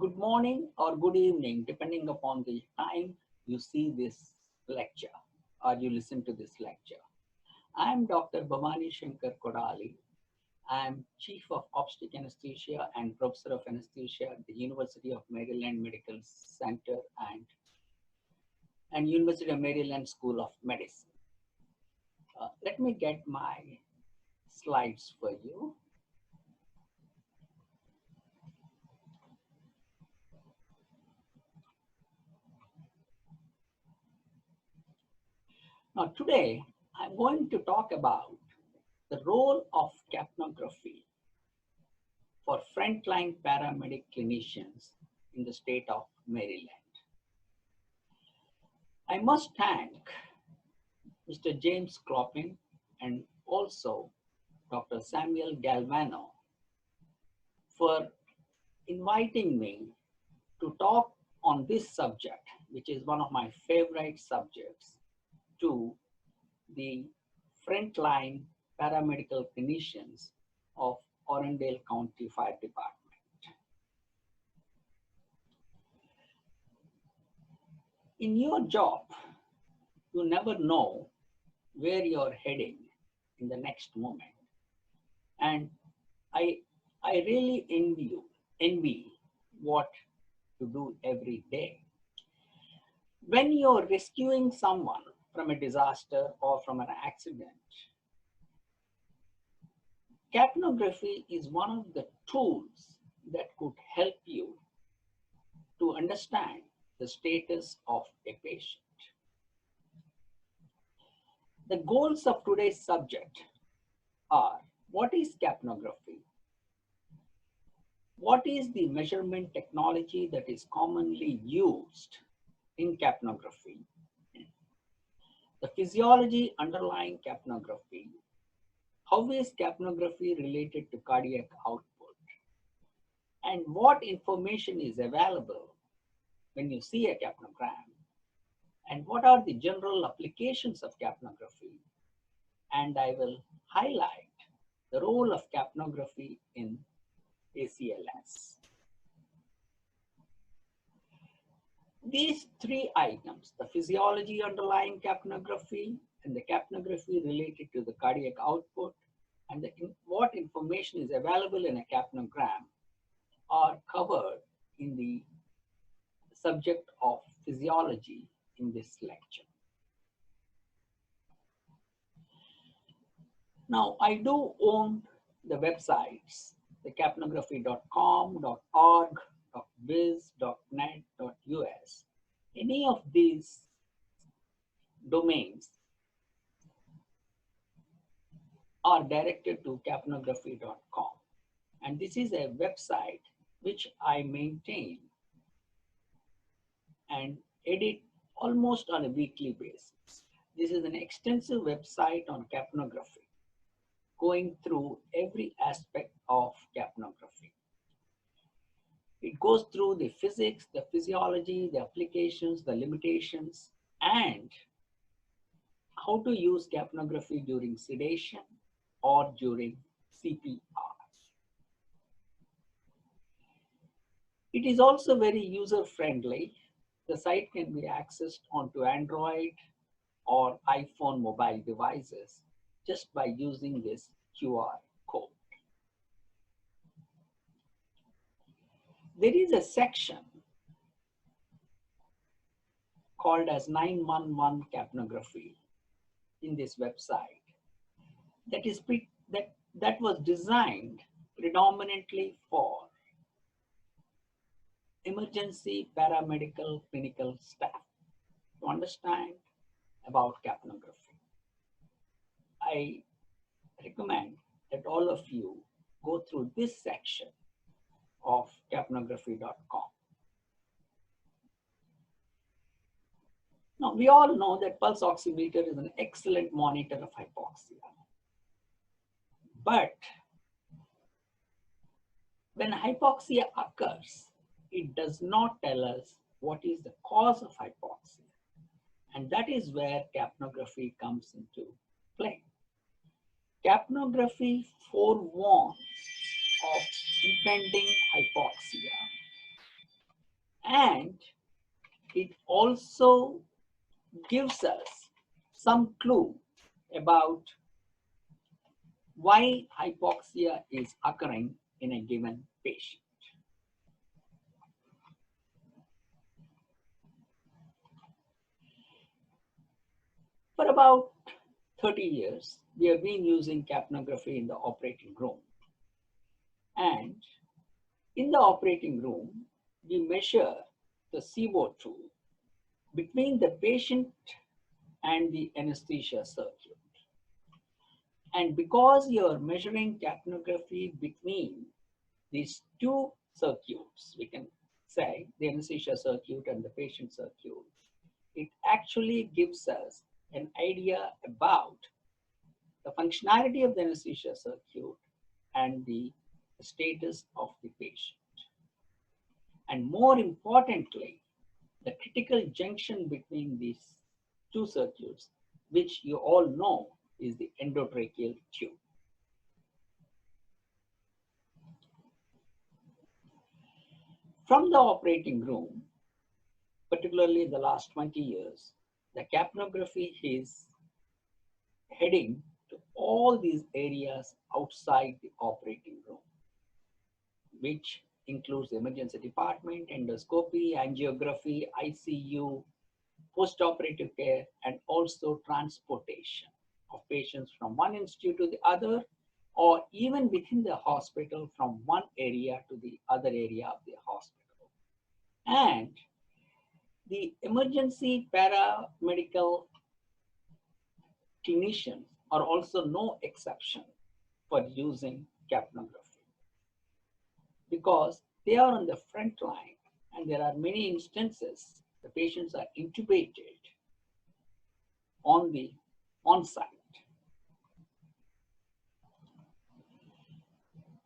Good morning or good evening, depending upon the time you see this lecture or you listen to this lecture. I am Dr. Bhavani Shankar Kodali. I am Chief of Obstetric Anesthesia and Professor of Anesthesia at the University of Maryland Medical Center and University of Maryland School of Medicine. Let me get my slides for you. Now today, I'm going to talk about the role of capnography for frontline paramedic clinicians in the state of Maryland. I must thank Mr. James Cloppin and also Dr. Samuel Galvano for inviting me to talk on this subject, which is one of my favorite subjects, to the frontline paramedical clinicians of Orangeville County Fire Department. In your job, you never know where you're heading in the next moment. And I really envy what you do every day. When you're rescuing someone from a disaster or from an accident, capnography is one of the tools that could help you to understand the status of a patient. The goals of today's subject are: what is capnography? What is the measurement technology that is commonly used in capnography? The physiology underlying capnography. How is capnography related to cardiac output? And what information is available when you see a capnogram? And what are the general applications of capnography? And I will highlight the role of capnography in ACLS. These three items, the physiology underlying capnography and the capnography related to the cardiac output, and what information is available in a capnogram, are covered in the subject of physiology in this lecture. Now, I do own the websites, the capnography.com, .org, .biz, .net, .us. Any of these domains are directed to capnography.com. And this is a website which I maintain and edit almost on a weekly basis. This is an extensive website on capnography, going through every aspect of capnography. It goes through the physics, the physiology, the applications, the limitations, and how to use capnography during sedation or during CPR. It is also very user-friendly. The site can be accessed onto Android or iPhone mobile devices just by using this QR code. There is a section called as 911 capnography in this website that was designed predominantly for emergency paramedical clinical staff to understand about capnography. I recommend that all of you go through this section of capnography.com. Now, we all know that pulse oximeter is an excellent monitor of hypoxia. But when hypoxia occurs, it does not tell us what is the cause of hypoxia. And that is where capnography comes into play. Capnography forewarns of impending hypoxia And it also gives us some clue about why hypoxia is occurring in a given patient. For about 30 years, we have been using capnography in the operating room. And in the operating room, we measure the CO2 between the patient and the anesthesia circuit. And because you're measuring capnography between these two circuits, we can say the anesthesia circuit and the patient circuit, it actually gives us an idea about the functionality of the anesthesia circuit and the status of the patient. And more importantly, the critical junction between these two circuits, which you all know is the endo-tracheal tube. From the operating room, particularly in the last 20 years, the capnography is heading to all these areas outside the operating room, which includes the emergency department, endoscopy, angiography, ICU, post-operative care, and also transportation of patients from one institute to the other, or even within the hospital from one area to the other area of the hospital. And the emergency paramedical clinicians are also no exception for using capnography, because they are on the front line and there are many instances the patients are intubated on site.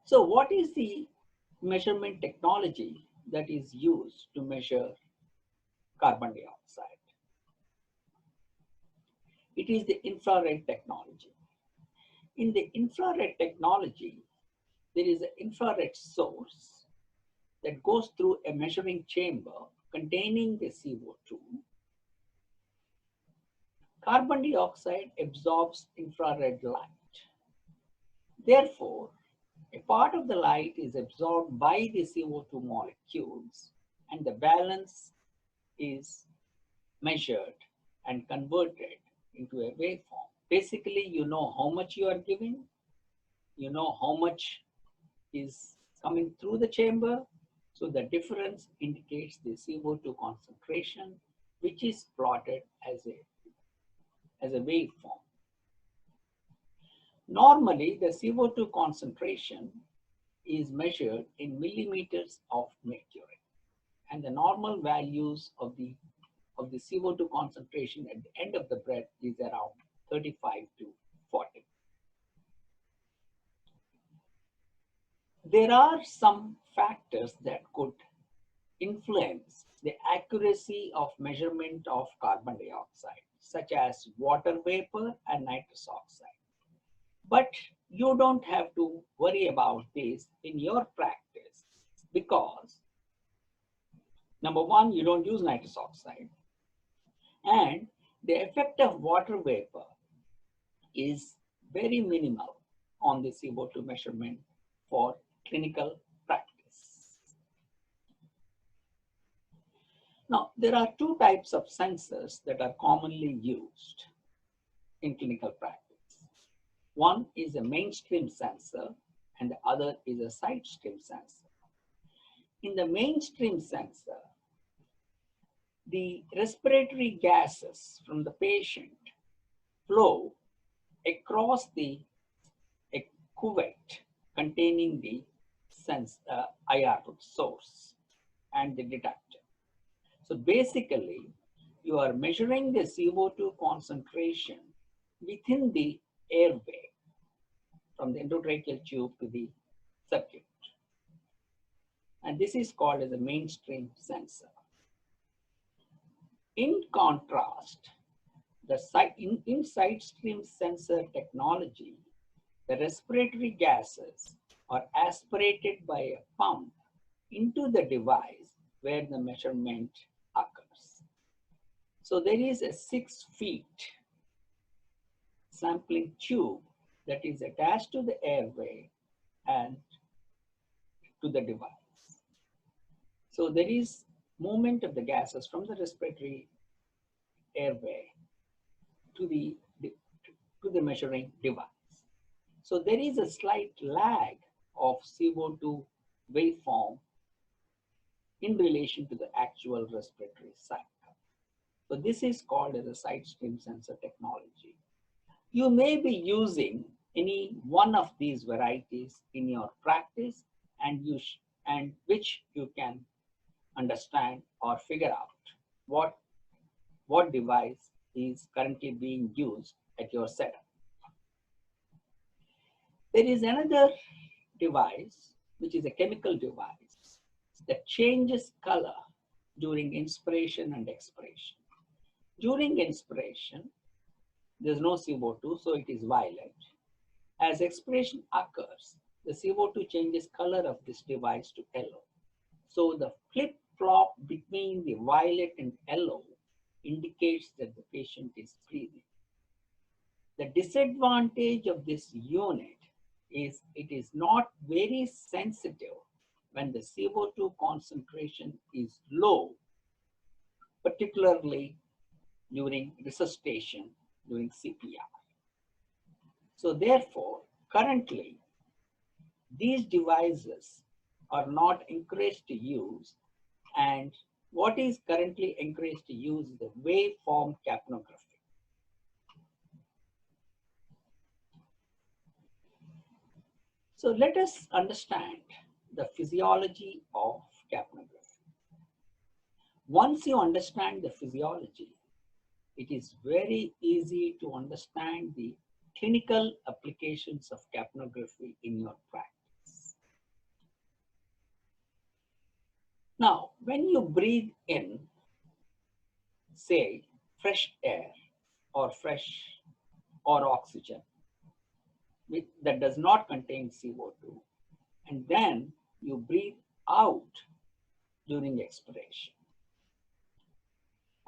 So what is the measurement technology that is used to measure carbon dioxide? It is the infrared technology. In the infrared technology, there is an infrared source that goes through a measuring chamber containing the CO2. Carbon dioxide absorbs infrared light. Therefore, a part of the light is absorbed by the CO2 molecules, and the balance is measured and converted into a waveform. Basically, you know how much you are giving, you know how much is coming through the chamber. So the difference indicates the CO2 concentration, which is plotted as a waveform. Normally, the CO2 concentration is measured in millimeters of mercury, and the normal values of the CO2 concentration at the end of the breath is around 35 to 40. There are some factors that could influence the accuracy of measurement of carbon dioxide, such as water vapor and nitrous oxide. But you don't have to worry about this in your practice, because number one, you don't use nitrous oxide, and the effect of water vapor is very minimal on the CO2 measurement for clinical practice. Now, there are two types of sensors that are commonly used in clinical practice. One is a mainstream sensor and the other is a side stream sensor. In the mainstream sensor, the respiratory gases from the patient flow across the cuvette containing the IR source and the detector. So basically, you are measuring the CO2 concentration within the airway from the endotracheal tube to the circuit. And this is called as a mainstream sensor. In contrast, in side stream sensor technology, the respiratory gases are aspirated by a pump into the device where the measurement occurs. So there is a 6 feet sampling tube that is attached to the airway and to the device. So there is movement of the gases from the respiratory airway to the measuring device. So there is a slight lag of CO2 waveform in relation to the actual respiratory cycle. So this is called as a side stream sensor technology. You may be using any one of these varieties in your practice, and which you can understand or figure out what device is currently being used at your setup. There is another device, which is a chemical device that changes color during inspiration and expiration. During inspiration, there's no CO2, so it is violet. As expiration occurs, the CO2 changes color of this device to yellow. So the flip-flop between the violet and yellow indicates that the patient is breathing. The disadvantage of this unit is it is not very sensitive when the CO2 concentration is low, particularly during resuscitation, during CPR. So therefore, currently, these devices are not encouraged to use, and what is currently encouraged to use is the waveform capnography. So let us understand the physiology of capnography. Once you understand the physiology, it is very easy to understand the clinical applications of capnography in your practice. Now, when you breathe in, say, fresh air or oxygen that does not contain CO2, and then you breathe out during expiration.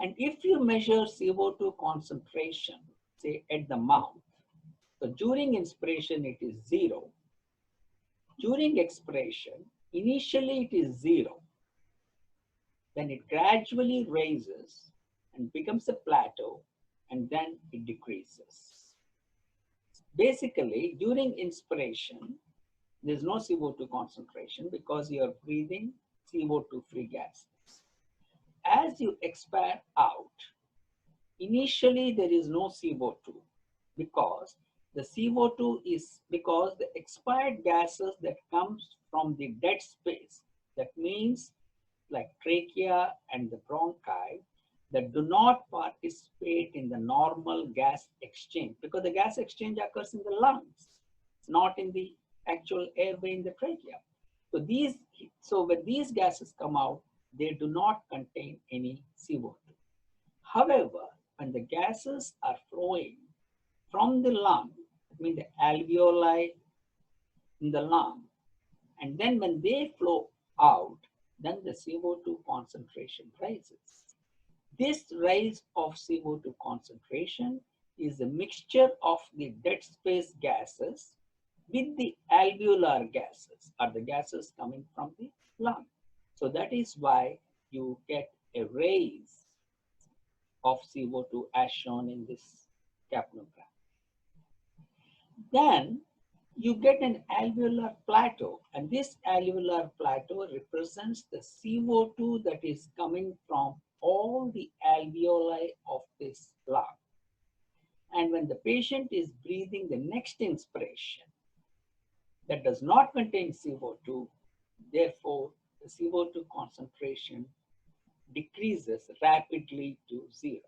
And if you measure CO2 concentration, say at the mouth, so during inspiration it is 0. During expiration, initially it is 0. Then it gradually raises and becomes a plateau, and then it decreases. Basically, during inspiration, there's no CO2 concentration because you're breathing CO2-free gases. As you expire out, initially there is no CO2 because the CO2 is because the expired gases that comes from the dead space, that means like trachea and the bronchi, that do not participate in the normal gas exchange, because the gas exchange occurs in the lungs, not in the actual airway in the trachea. So when these gases come out, they do not contain any CO2. However, when the gases are flowing from the lung, I mean the alveoli in the lung, and then when they flow out, then the CO2 concentration rises. This rise of CO2 concentration is a mixture of the dead space gases with the alveolar gases, or the gases coming from the lung. So that is why you get a raise of CO2 as shown in this capnogram. Then you get an alveolar plateau, and this alveolar plateau represents the CO2 that is coming from all the alveoli of this lung. And when the patient is breathing the next inspiration that does not contain CO2, therefore the CO2 concentration decreases rapidly to 0.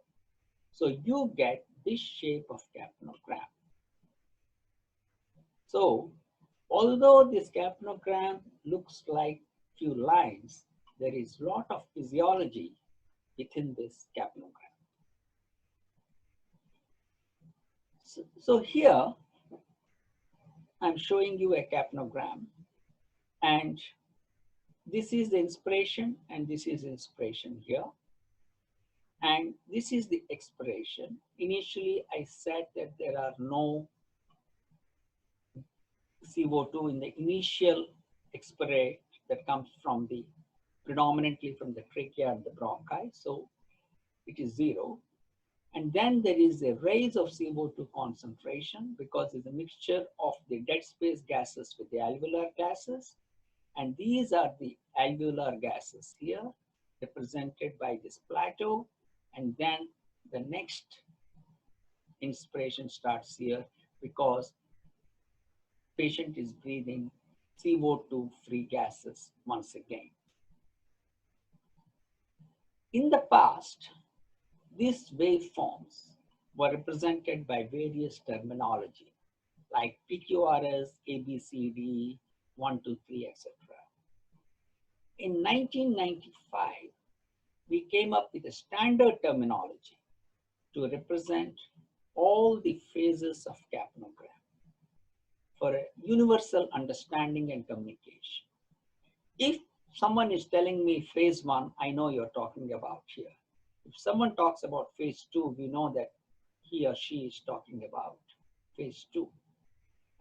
So you get this shape of capnogram. So although this capnogram looks like few lines, there is a lot of physiology within this capnogram. So here I'm showing you a capnogram, and This is the inspiration and this is inspiration here. And this is the expiration. Initially, I said that there are no CO2 in the initial expirate that comes from the predominantly from the trachea and the bronchi. So it is 0. And then there is a rise of CO2 concentration because it's a mixture of the dead space gases with the alveolar gases. And these are the alveolar gases here, represented by this plateau. And then the next inspiration starts here because patient is breathing CO2 free gases once again. In the past, these waveforms were represented by various terminology like PQRS, ABCD, 1, 2, 3, etc. In 1995, we came up with a standard terminology to represent all the phases of capnogram for a universal understanding and communication. If someone is telling me phase 1, I know you're talking about here. If someone talks about phase 2, we know that he or she is talking about phase 2.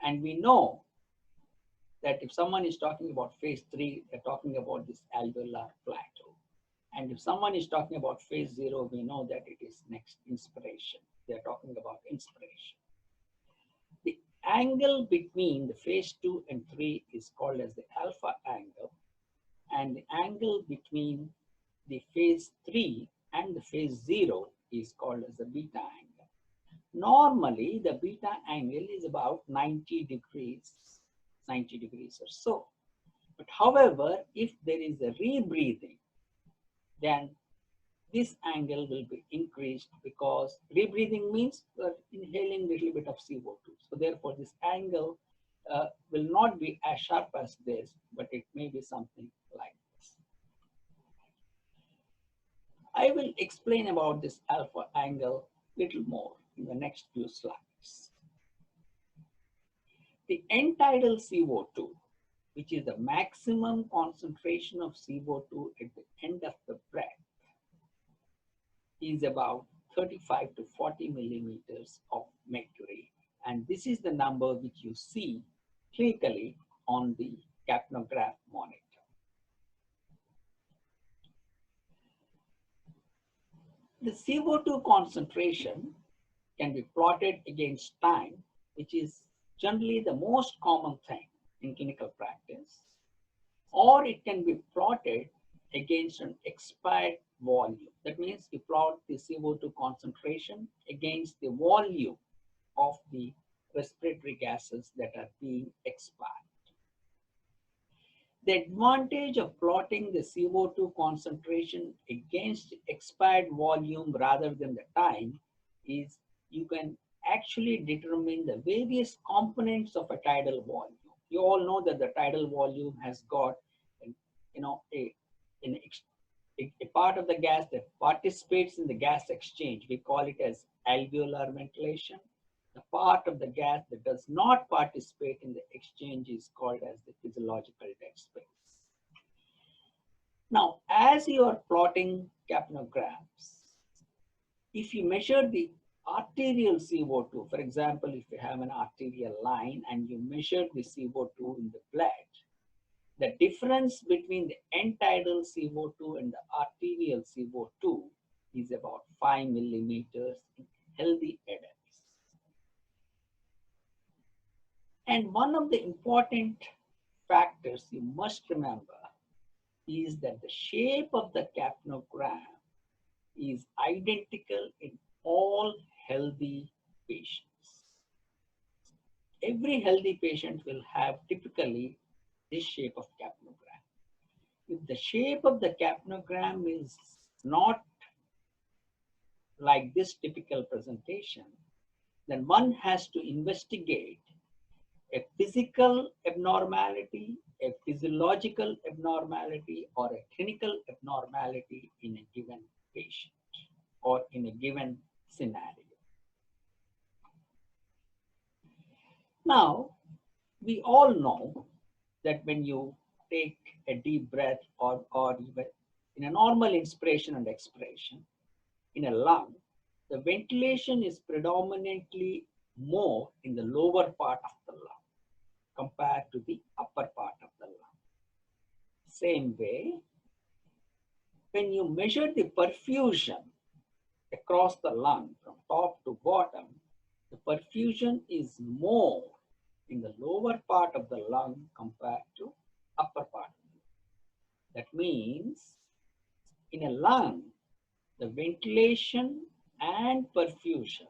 And we know that if someone is talking about phase 3, they're talking about this alveolar plateau. And if someone is talking about phase 0, we know that it is next inspiration. They're talking about inspiration. The angle between the phase 2 and 3 is called as the alpha angle. And the angle between the phase 3 and the phase 0 is called as the beta angle. Normally, the beta angle is about 90 degrees or so. But however, if there is a rebreathing, then this angle will be increased because rebreathing means we're inhaling a little bit of CO2. So therefore, this angle will not be as sharp as this, but it may be something like this. I will explain about this alpha angle a little more in the next few slides. The end-tidal CO2, which is the maximum concentration of CO2 at the end of the breath, is about 35 to 40 millimeters of mercury. And this is the number which you see clinically on the capnograph monitor. The CO2 concentration can be plotted against time, which is generally the most common thing in clinical practice, or it can be plotted against an expired volume. That means you plot the CO2 concentration against the volume of the respiratory gases that are being expired. The advantage of plotting the CO2 concentration against expired volume rather than the time is you can actually determine the various components of a tidal volume. You all know that the tidal volume has got, a part of the gas that participates in the gas exchange. We call it as alveolar ventilation. The part of the gas that does not participate in the exchange is called as the physiological dead space. Now, as you are plotting capnograms, if you measure the arterial CO2, for example, if you have an arterial line and you measure the CO2 in the blood, the difference between the end-tidal CO2 and the arterial CO2 is about 5 millimeters in healthy adults. And one of the important factors you must remember is that the shape of the capnogram is identical in all healthy patients. Every healthy patient will have typically this shape of capnogram. If the shape of the capnogram is not like this typical presentation, then one has to investigate a physical abnormality, a physiological abnormality, or a clinical abnormality in a given patient or in a given scenario. Now, we all know that when you take a deep breath or even in a normal inspiration and expiration in a lung, the ventilation is predominantly more in the lower part of the lung compared to the upper part of the lung. Same way, when you measure the perfusion across the lung from top to bottom, the perfusion is more in the lower part of the lung compared to upper part. That means in a lung, the ventilation and perfusion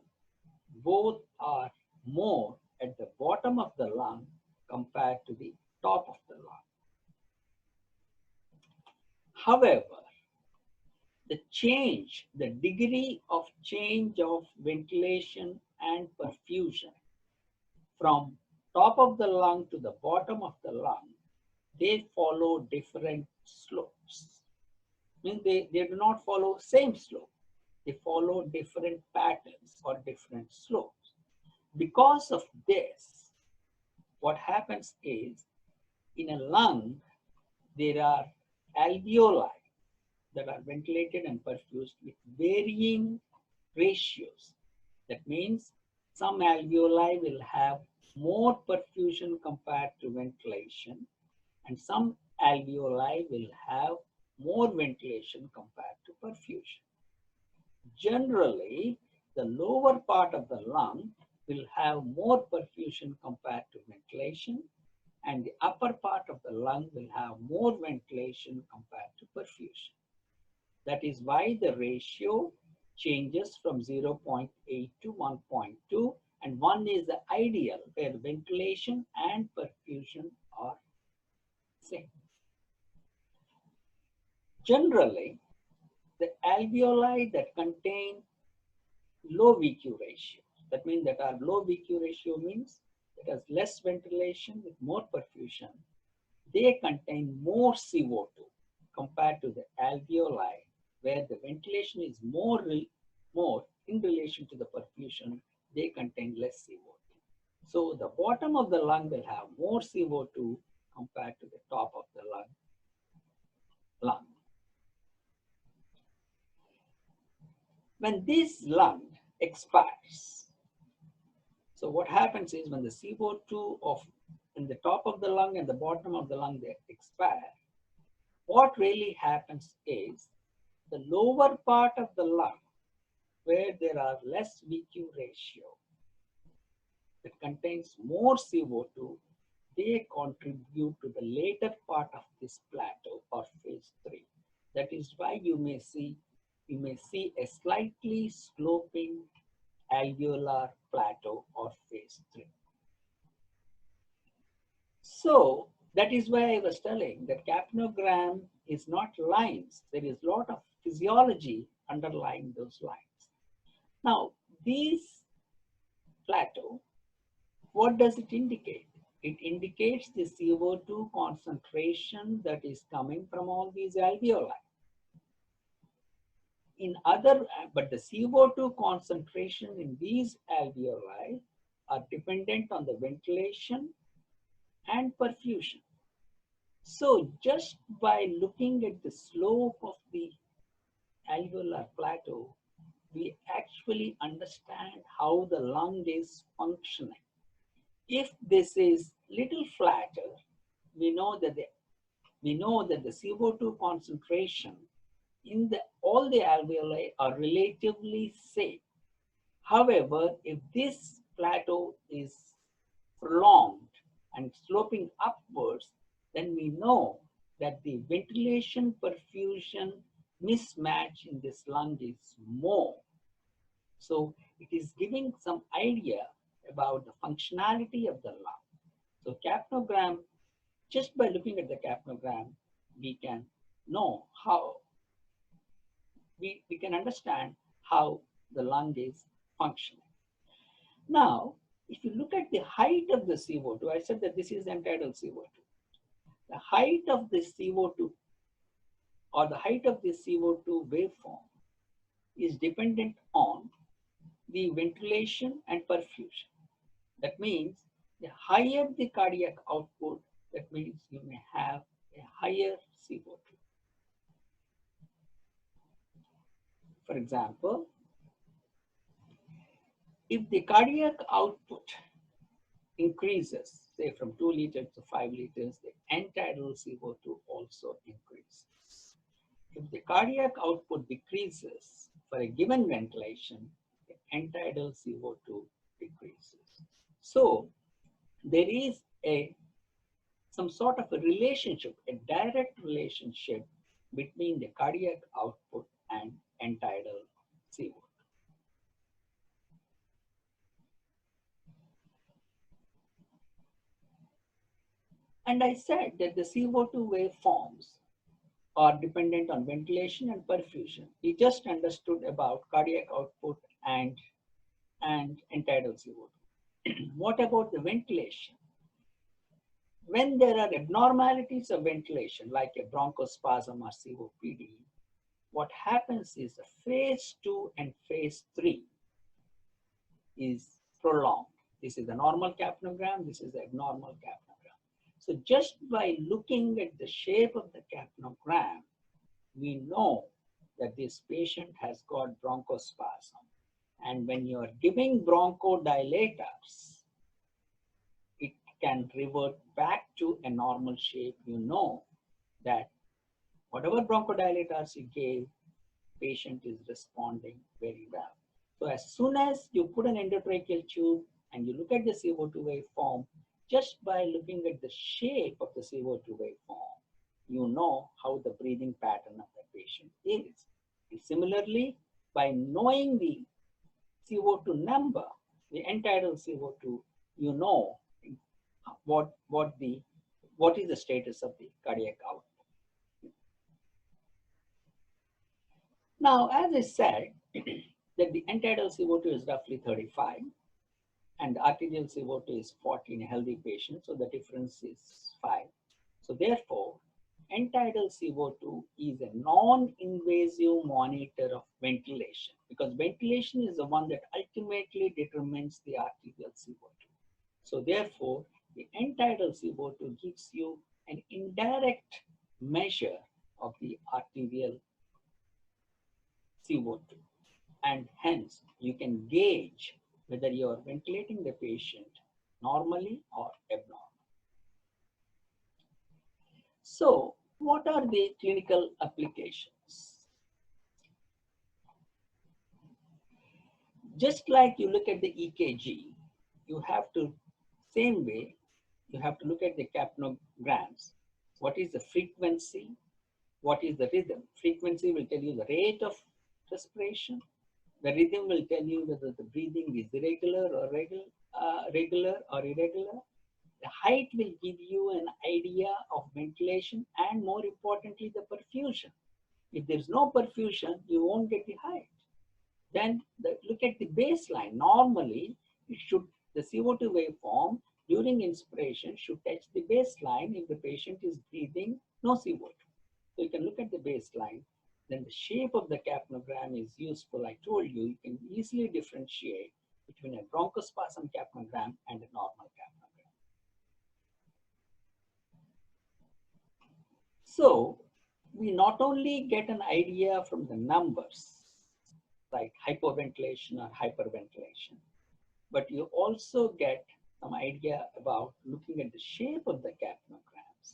both are more at the bottom of the lung compared to the top of the lung. However, the degree of change of ventilation and perfusion from top of the lung to the bottom of the lung, they follow different slopes. Means they do not follow same slope. They follow different patterns or different slopes. Because of this, what happens is in a lung, there are alveoli that are ventilated and perfused with varying ratios. That means some alveoli will have more perfusion compared to ventilation, and some alveoli will have more ventilation compared to perfusion. Generally, the lower part of the lung will have more perfusion compared to ventilation, and the upper part of the lung will have more ventilation compared to perfusion. That is why the ratio changes from 0.8 to 1.2, and 1 is the ideal where ventilation and perfusion are same. Generally, the alveoli that contain low VQ ratio, that means that our low VQ ratio means it has less ventilation with more perfusion, they contain more CO2 compared to the alveoli where the ventilation is more in relation to the perfusion, they contain less CO2. So the bottom of the lung will have more CO2 compared to the top of the lung. When this lung expires, so what happens is when the CO2 in the top of the lung and the bottom of the lung they expire, what really happens is the lower part of the lung where there are less VQ ratio that contains more CO2, they contribute to the later part of this plateau or phase 3. That is why you may see a slightly sloping alveolar plateau or phase 3. So that is why I was telling that capnogram is not lines. There is a lot of physiology underlying those lines. Now, these plateau, what does it indicate? It indicates the CO2 concentration that is coming from all these alveoli. But the CO2 concentration in these alveoli are dependent on the ventilation and perfusion. So just by looking at the slope of the alveolar plateau, we actually understand how the lung is functioning. If this is little flatter, we know that the CO2 concentration in all the alveoli are relatively safe. However, if this plateau is prolonged and sloping upwards, then we know that the ventilation perfusion mismatch in this lung is more. So it is giving some idea about the functionality of the lung. So capnogram, just by looking at the capnogram, we can know how, we can understand how the lung is functioning. Now, if you look at the height of the CO2, I said that this is entitled CO2. The height of the CO2 or the height of the CO2 waveform is dependent on the ventilation and perfusion. That means the higher the cardiac output, that means you may have a higher CO2. For example, if the cardiac output increases, say from 2 liters to 5 liters, the end-tidal CO2 also increases. If the cardiac output decreases for a given ventilation, the end-tidal CO2 decreases. So there is some sort of a relationship, a direct relationship between the cardiac output and end-tidal CO2. And I said that the CO2 waveforms are dependent on ventilation and perfusion. We just understood about cardiac output and end-tidal CO2. What about the ventilation? When there are abnormalities of ventilation, like a bronchospasm or COPD, what happens is the phase 2 and phase 3 is prolonged. This is the normal capnogram, this is the abnormal capnogram. So just by looking at the shape of the capnogram, we know that this patient has got bronchospasm. And when you are giving bronchodilators, it can revert back to a normal shape. You know that whatever bronchodilators you gave, patient is responding very well. So as soon as you put an endotracheal tube and you look at the CO2 waveform, just by looking at the shape of the CO2 waveform, you know how the breathing pattern of the patient is. And similarly, by knowing the CO2 number, the end-tidal CO2, you know what is the status of the cardiac output. Now, as I said, that the end-tidal CO2 is roughly 35 and the arterial CO2 is 40 in a healthy patient, so the difference is 5. So therefore, end-tidal CO2 is a non-invasive monitor of ventilation, because ventilation is the one that ultimately determines the arterial CO2. So therefore, the end-tidal CO2 gives you an indirect measure of the arterial CO2, and hence you can gauge whether you are ventilating the patient normally or abnormally. So, what are the clinical applications? Just like you look at the EKG, you have to, same way, you have to look at the capnograms. What is the frequency? What is the rhythm? Frequency will tell you the rate of respiration. The rhythm will tell you whether the breathing is irregular or regular or irregular. The height will give you an idea of ventilation and, more importantly, the perfusion. If there's no perfusion, you won't get the height. Then look at the baseline. Normally, the CO2 waveform during inspiration should touch the baseline if the patient is breathing no CO2. So you can look at the baseline. Then the shape of the capnogram is useful. I told you, you can easily differentiate between a bronchospasm capnogram and a normal capnogram. So we not only get an idea from the numbers, like hypoventilation or hyperventilation, but you also get some idea about looking at the shape of the capnograms.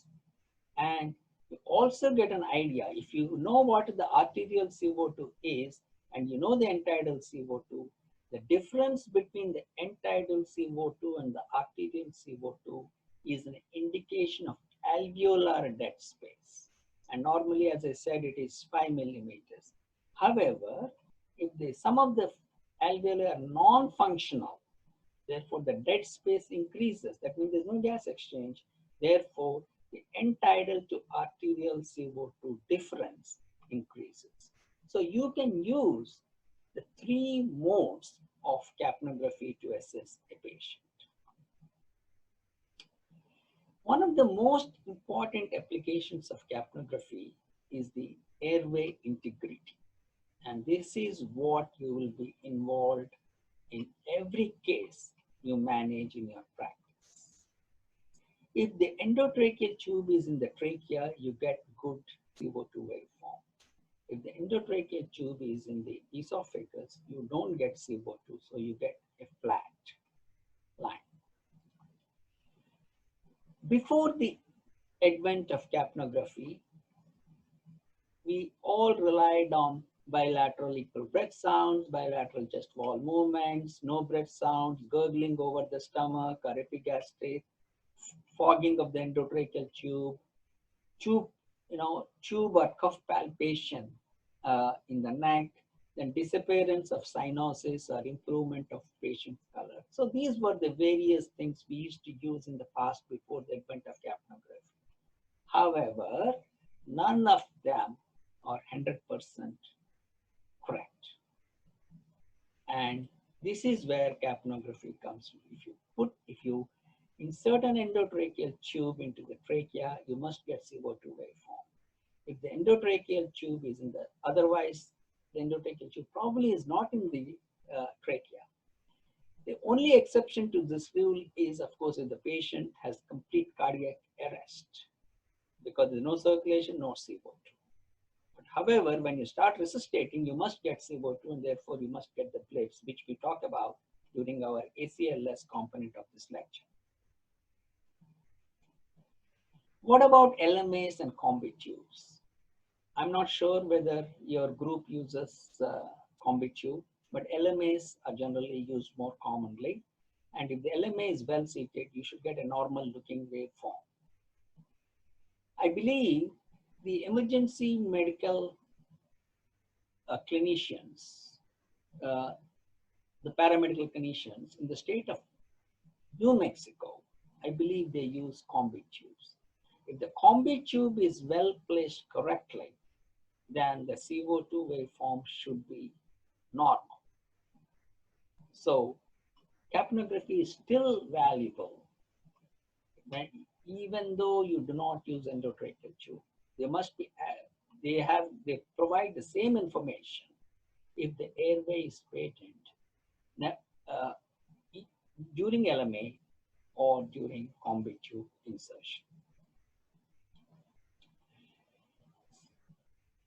And you also get an idea, if you know what the arterial CO2 is and you know the end-tidal CO2, the difference between the end-tidal CO2 and the arterial CO2 is an indication of alveolar dead space. And normally, as I said, it is 5 millimeters. However, if some of the alveoli are non-functional, therefore the dead space increases. That means there's no gas exchange. Therefore, the end-tidal to arterial CO2 difference increases. So you can use the 3 modes of capnography to assess a patient. One of the most important applications of capnography is the airway integrity. And this is what you will be involved in every case you manage in your practice. If the endotracheal tube is in the trachea, you get good CO2 waveform. If the endotracheal tube is in the esophagus, you don't get CO2, so you get a flat line. Before the advent of capnography, we all relied on bilateral equal breath sounds, bilateral chest wall movements, no breath sounds, gurgling over the stomach or epigastric, fogging of the endotracheal tube, tube or cuff palpation in the neck, then disappearance of cyanosis or improvement of patient color. So these were the various things we used to use in the past before the advent of capnography. However, none of them are 100% correct. And this is where capnography comes from. If you insert an endotracheal tube into the trachea, you must get CO2 waveform. If the endotracheal tube is in the, otherwise the endotracheal tube probably is not in the trachea. The only exception to this rule is, of course, if the patient has complete cardiac arrest, because there's no circulation, no CO2. But however, when you start resuscitating, you must get CO2, and therefore you must get the blips, which we talk about during our ACLS component of this lecture. What about LMAs and combi tubes? I'm not sure whether your group uses combi tube, but LMAs are generally used more commonly. And if the LMA is well seated, you should get a normal looking waveform. I believe the emergency medical clinicians, the paramedical clinicians in the state of New Mexico, I believe they use combi tubes. If the combi tube is well placed correctly, then the CO2 waveform should be normal. So capnography is still valuable, even though you do not use endotracheal tube. They must be, they provide the same information if the airway is patent during LMA or during combi tube insertion.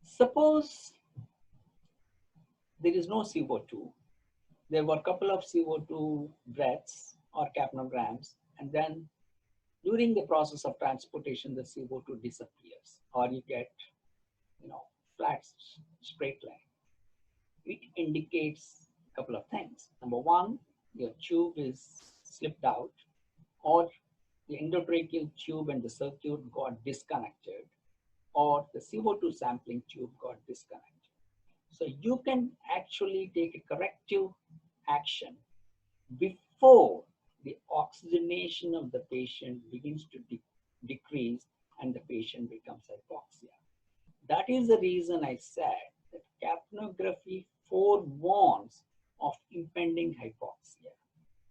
Suppose there is no CO2. There were a couple of CO2 breaths or capnograms, and then during the process of transportation, the CO2 disappears, or you get, flat, straight line. It indicates a couple of things. Number one, your tube is slipped out, or the endotracheal tube and the circuit got disconnected, or the CO2 sampling tube got disconnected. So you can actually take a corrective action before the oxygenation of the patient begins to decrease and the patient becomes hypoxia. That is the reason I said that capnography forewarns of impending hypoxia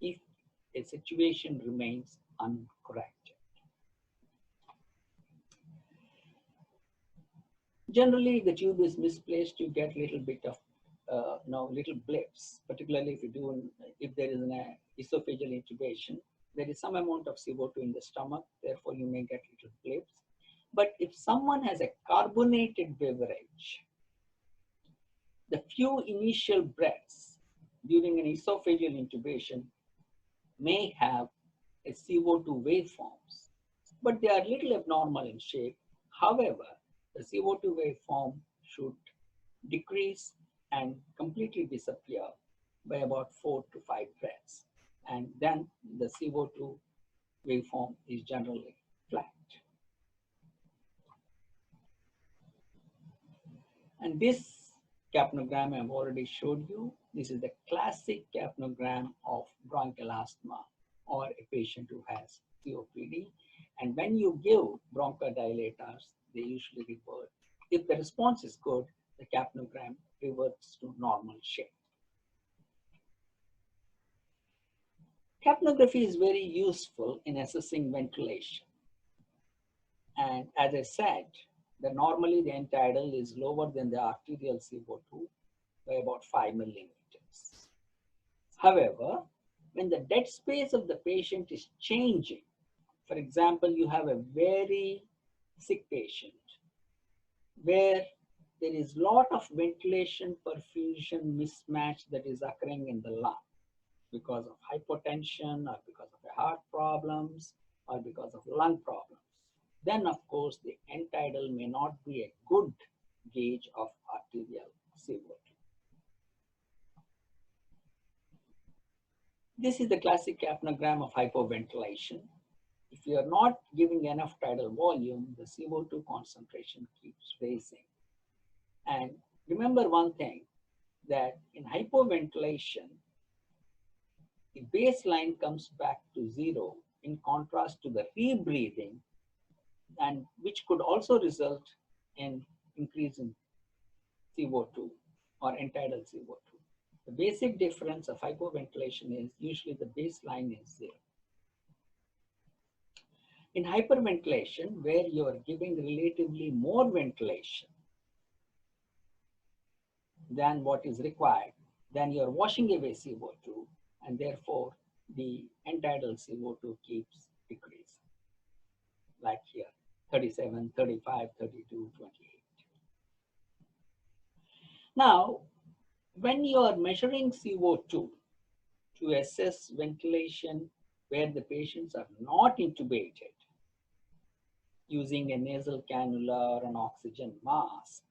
if a situation remains uncorrected. Generally, the tube is misplaced, you get little bit of little blips, particularly if there is an esophageal intubation. There is some amount of CO2 in the stomach, therefore you may get little blips. But if someone has a carbonated beverage, the few initial breaths during an esophageal intubation may have a CO2 waveforms, but they are little abnormal in shape. However, the CO2 waveform should decrease and completely disappear by about 4 to 5 breaths. And then the CO2 waveform is generally flat. And this capnogram I've already showed you. This is the classic capnogram of bronchial asthma or a patient who has COPD. And when you give bronchodilators, they usually revert. If the response is good, the capnogram reverts to normal shape. Capnography is very useful in assessing ventilation. And as I said, that normally the end tidal is lower than the arterial CO2 by about 5 millimeters. However, when the dead space of the patient is changing For example, you have a very sick patient where there is lot of ventilation perfusion mismatch that is occurring in the lung because of hypotension or because of heart problems or because of lung problems. Then of course the end tidal may not be a good gauge of arterial CO2. This is the classic capnogram of hypoventilation. If you are not giving enough tidal volume, the CO2 concentration keeps raising. And remember one thing, that in hypoventilation, the baseline comes back to zero in contrast to the rebreathing, and which could also result in increase in CO2 or end tidal CO2. The basic difference of hypoventilation is usually the baseline is zero. In hyperventilation, where you are giving relatively more ventilation than what is required, then you are washing away CO2, and therefore the end tidal CO2 keeps decreasing. Like here, 37, 35, 32, 28. Now, when you are measuring CO2 to assess ventilation where the patients are not intubated using a nasal cannula or an oxygen mask,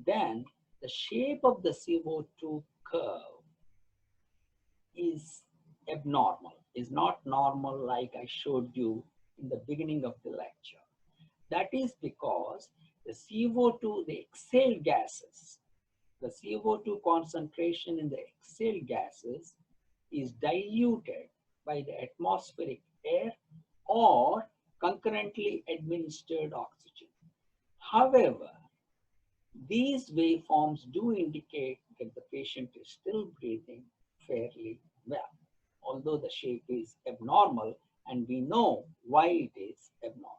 then the shape of the CO2 curve is abnormal, is not normal like I showed you in the beginning of the lecture. That is because the CO2, the exhaled gases, the CO2 concentration in the exhaled gases is diluted by the atmospheric air or concurrently administered oxygen. However, these waveforms do indicate that the patient is still breathing fairly well, although the shape is abnormal, and we know why it is abnormal.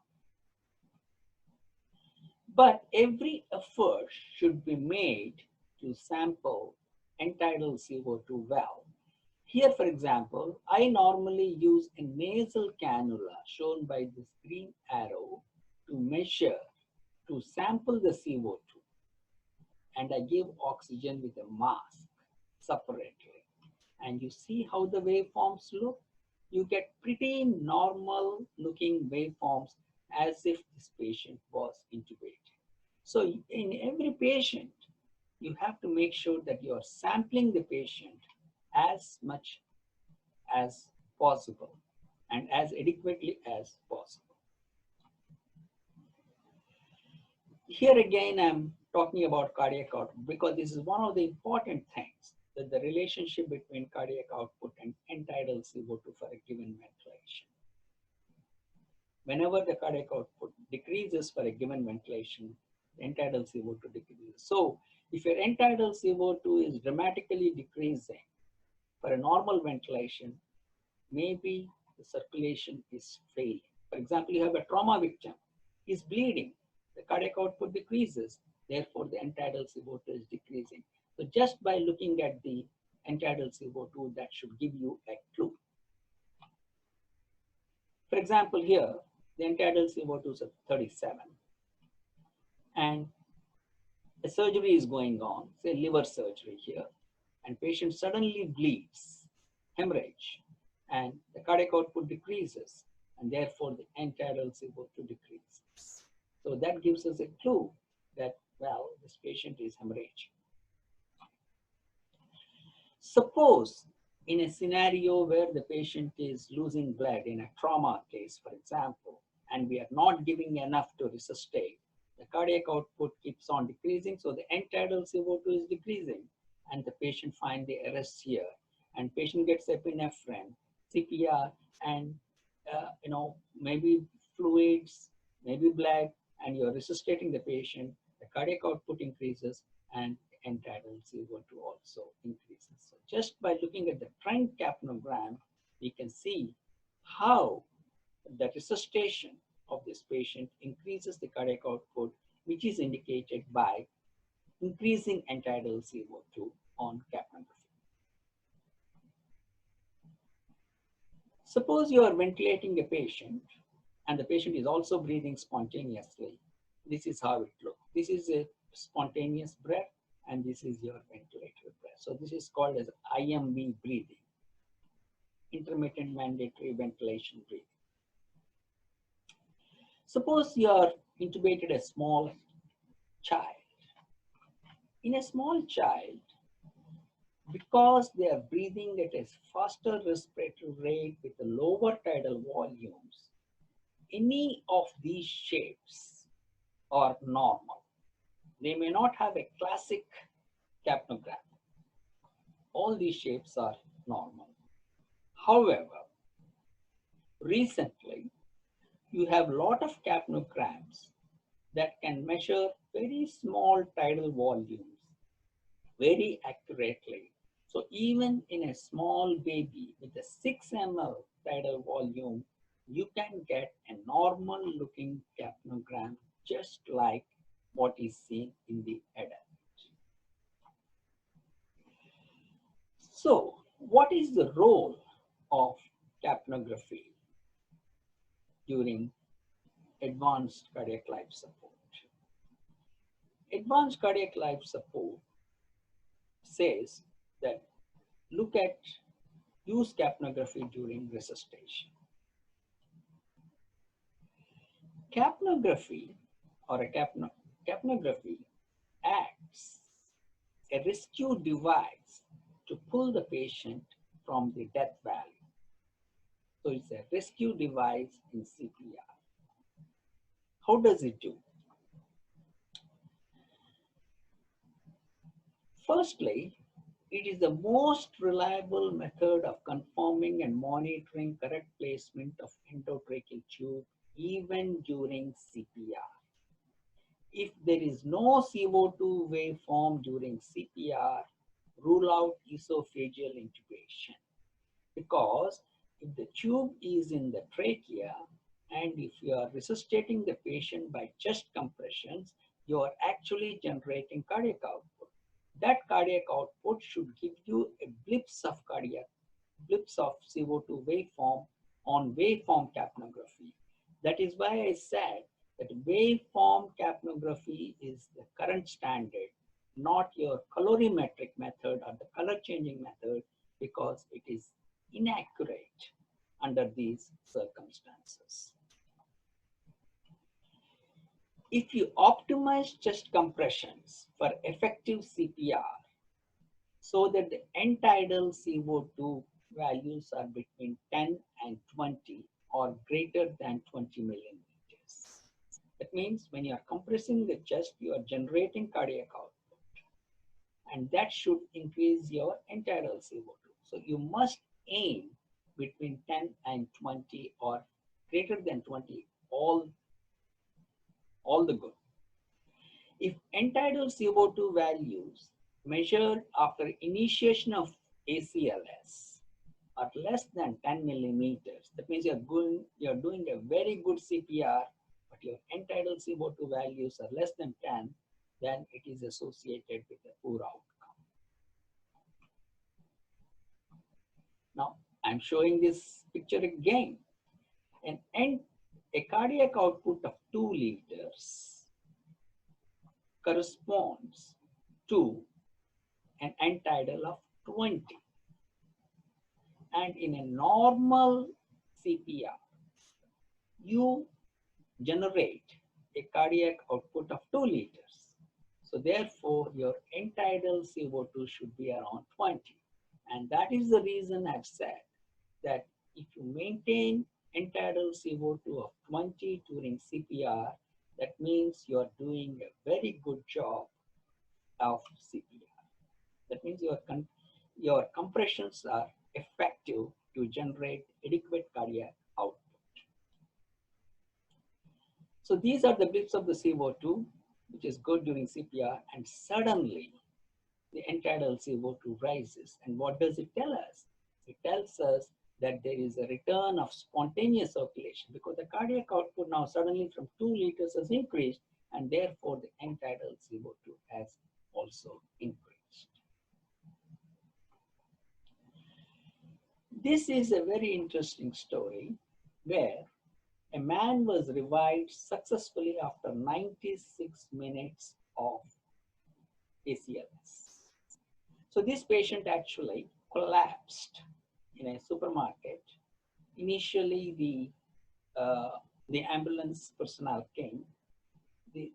But every effort should be made to sample end tidal CO2 well. Here, for example, I normally use a nasal cannula shown by this green arrow to measure, to sample the CO2. And I give oxygen with a mask separately. And you see how the waveforms look? You get pretty normal looking waveforms as if this patient was intubated. So in every patient, you have to make sure that you are sampling the patient as much as possible and as adequately as possible. Here again, I'm talking about cardiac output because this is one of the important things, that the relationship between cardiac output and end tidal CO2 for a given ventilation. Whenever the cardiac output decreases for a given ventilation, the end tidal CO2 decreases. So if your end tidal CO2 is dramatically decreasing for a normal ventilation, maybe the circulation is failing. For example, you have a trauma victim, he's bleeding, the cardiac output decreases, therefore the end tidal CO2 is decreasing. So just by looking at the end tidal CO2, that should give you a clue. For example, here, the end tidal CO2 is at 37, and a surgery is going on, say liver surgery here, and patient suddenly bleeds, hemorrhage, and the cardiac output decreases, and therefore the end tidal CO2 decreases. So that gives us a clue that, well, this patient is hemorrhaging. Suppose in a scenario where the patient is losing blood, in a trauma case, for example, and we are not giving enough to resuscitate, the cardiac output keeps on decreasing, so the end tidal CO2 is decreasing, and the patient finds the arrest here, and patient gets epinephrine, CPR, and maybe fluids, maybe blood, and you're resuscitating the patient, the cardiac output increases, and end tidal CO2 also increases. So just by looking at the trend capnogram, we can see how the resuscitation of this patient increases the cardiac output, which is indicated by increasing end tidal CO2 on capnography. Suppose you are ventilating a patient and the patient is also breathing spontaneously. This is how it looks. This is a spontaneous breath and this is your ventilated breath. So this is called as IMV breathing, intermittent mandatory ventilation breathing. Suppose you are intubated a small child. In a small child, because they are breathing at a faster respiratory rate with the lower tidal volumes, any of these shapes are normal. They may not have a classic capnogram. All these shapes are normal. However, recently, you have a lot of capnograms that can measure very small tidal volumes very accurately. So even in a small baby with a 6 ml tidal volume, you can get a normal looking capnogram just like what is seen in the adult. So what is the role of capnography during advanced cardiac life support? Advanced cardiac life support says that use capnography during resuscitation. Capnography or capnography acts a rescue device to pull the patient from the death valley. So it's a rescue device in CPR. How does it do? Firstly, it is the most reliable method of confirming and monitoring correct placement of endo-tracheal tube even during CPR. If there is no CO2 waveform during CPR, rule out esophageal intubation. Because if the tube is in the trachea and if you are resuscitating the patient by chest compressions, you are actually generating cardiac output. That cardiac output should give you a blips of CO2 waveform on waveform capnography. That is why I said that waveform capnography is the current standard, not your colorimetric method or the color changing method, because it is inaccurate under these circumstances. If you optimize chest compressions for effective CPR so that the end tidal CO2 values are between 10 and 20 or greater than 20 millimeters. That means when you are compressing the chest, you are generating cardiac output, and that should increase your end tidal CO2. So you must aim between 10 and 20 or greater than 20, all the good. If end tidal CO2 values measured after initiation of ACLS are less than 10 millimeters, that means you're doing a very good CPR, but your end tidal CO2 values are less than 10, then it is associated with a poor outcome. Now, I'm showing this picture again. A cardiac output of 2 liters corresponds to an end tidal of 20. And in a normal CPR, you generate a cardiac output of 2 liters. So therefore, your end tidal CO2 should be around 20. And that is the reason I've said that if you maintain end tidal CO2 of 20 during CPR, that means you are doing a very good job of CPR. That means your compressions are effective to generate adequate cardiac output. So these are the blips of the CO2, which is good during CPR, and suddenly the end tidal CO2 rises. And what does it tell us? It tells us that there is a return of spontaneous circulation because the cardiac output now suddenly from 2 liters has increased, and therefore the end tidal CO2 has also increased. This is a very interesting story where a man was revived successfully after 96 minutes of ACLS. So this patient actually collapsed in a supermarket. Initially, the ambulance personnel came.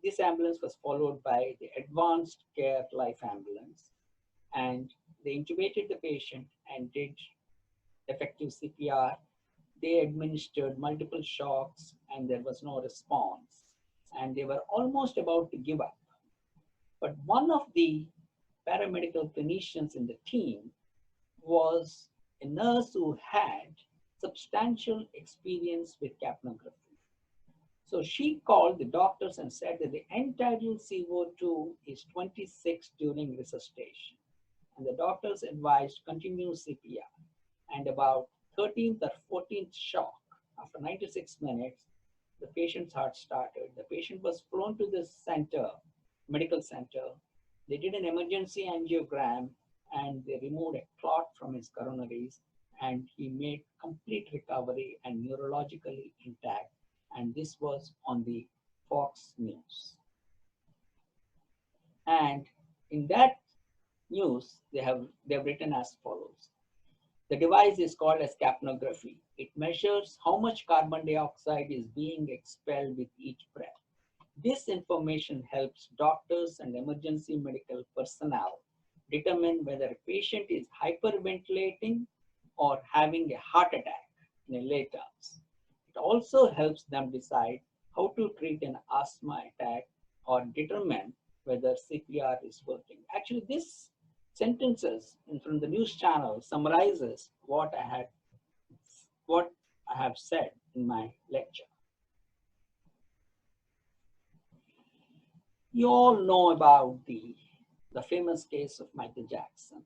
This ambulance was followed by the advanced care life ambulance, and they intubated the patient and did effective CPR. They administered multiple shocks, and there was no response. And they were almost about to give up. But one of the paramedical clinicians in the team was a nurse who had substantial experience with capnography. So she called the doctors and said that the entitled CO2 is 26 during resuscitation. And the doctors advised continuous CPR. And about 13th or 14th shock, after 96 minutes, the patient's heart started. The patient was flown to the center, medical center. They did an emergency angiogram and they removed a clot from his coronaries, and he made complete recovery and neurologically intact. And this was on the Fox News. And in that news, they've written as follows. The device is called as capnography. It measures how much carbon dioxide is being expelled with each breath. This information helps doctors and emergency medical personnel determine whether a patient is hyperventilating or having a heart attack in a lay terms. It also helps them decide how to treat an asthma attack or determine whether CPR is working. Actually, this sentences from the news channel summarizes what I have said in my lecture. You all know about the famous case of Michael Jackson.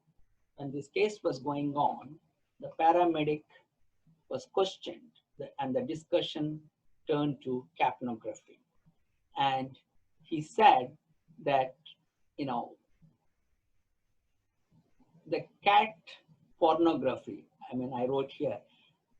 When this case was going on, the paramedic was questioned and the discussion turned to capnography. And he said that, the cat pornography, I wrote here,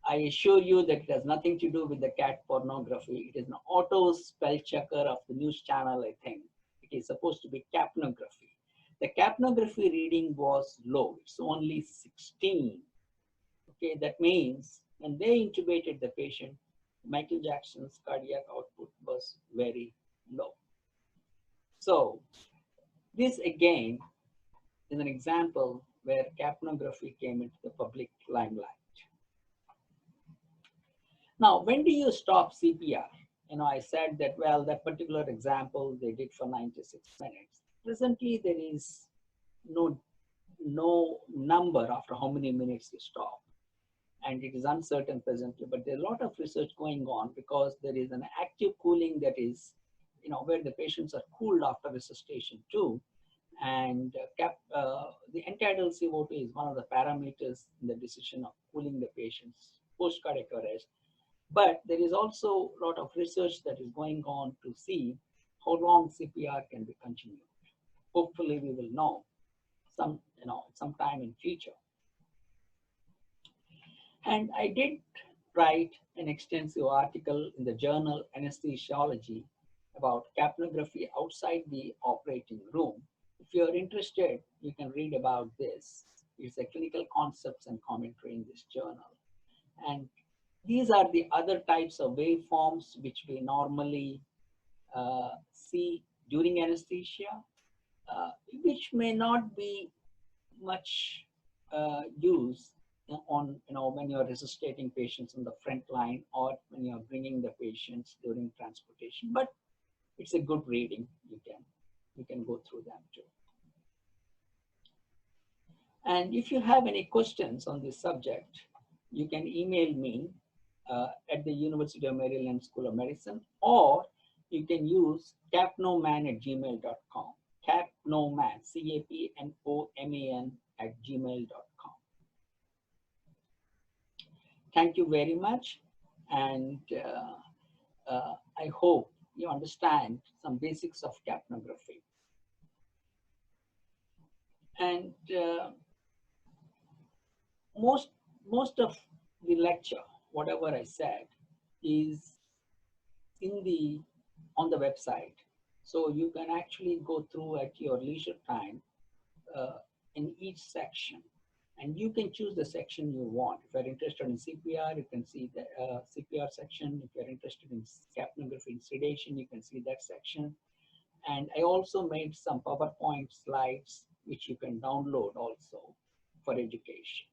I assure you that it has nothing to do with the cat pornography. It is an auto spell checker of the news channel, I think. It is supposed to be capnography. The capnography reading was low. It's only 16. Okay, that means when they intubated the patient, Michael Jackson's cardiac output was very low. So this again is an example where capnography came into the public limelight. Now, when do you stop CPR? I said that, well, that particular example they did for 96 minutes. Presently, there is no number after how many minutes you stop. And it is uncertain presently, but there's a lot of research going on because there is an active cooling that is, where the patients are cooled after resuscitation too. And the entitled CO2 is one of the parameters in the decision of cooling the patients post-cardiac arrest. But there is also a lot of research that is going on to see how long CPR can be continued. Hopefully, we will know sometime in future. And I did write an extensive article in the journal Anesthesiology about capnography outside the operating room. If you're interested, you can read about this. It's a clinical concepts and commentary in this journal. And these are the other types of waveforms which we normally see during anesthesia, which may not be much used on, when you're resuscitating patients on the front line or when you're bringing the patients during transportation. But it's a good reading. You can go through them too. And if you have any questions on this subject, you can email me at the University of Maryland School of Medicine, or you can use capnoman@gmail.com. Capnoman, CAPNOMAN @gmail.com. Thank you very much, and I hope you understand some basics of capnography. And most of the lecture, whatever I said, is in the on the website. So you can actually go through at your leisure time in each section. And you can choose the section you want. If you're interested in CPR, you can see the CPR section. If you're interested in capnography and sedation, you can see that section. And I also made some PowerPoint slides, which you can download also for education.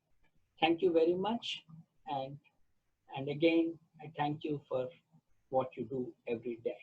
Thank you very much. And again, I thank you for what you do every day.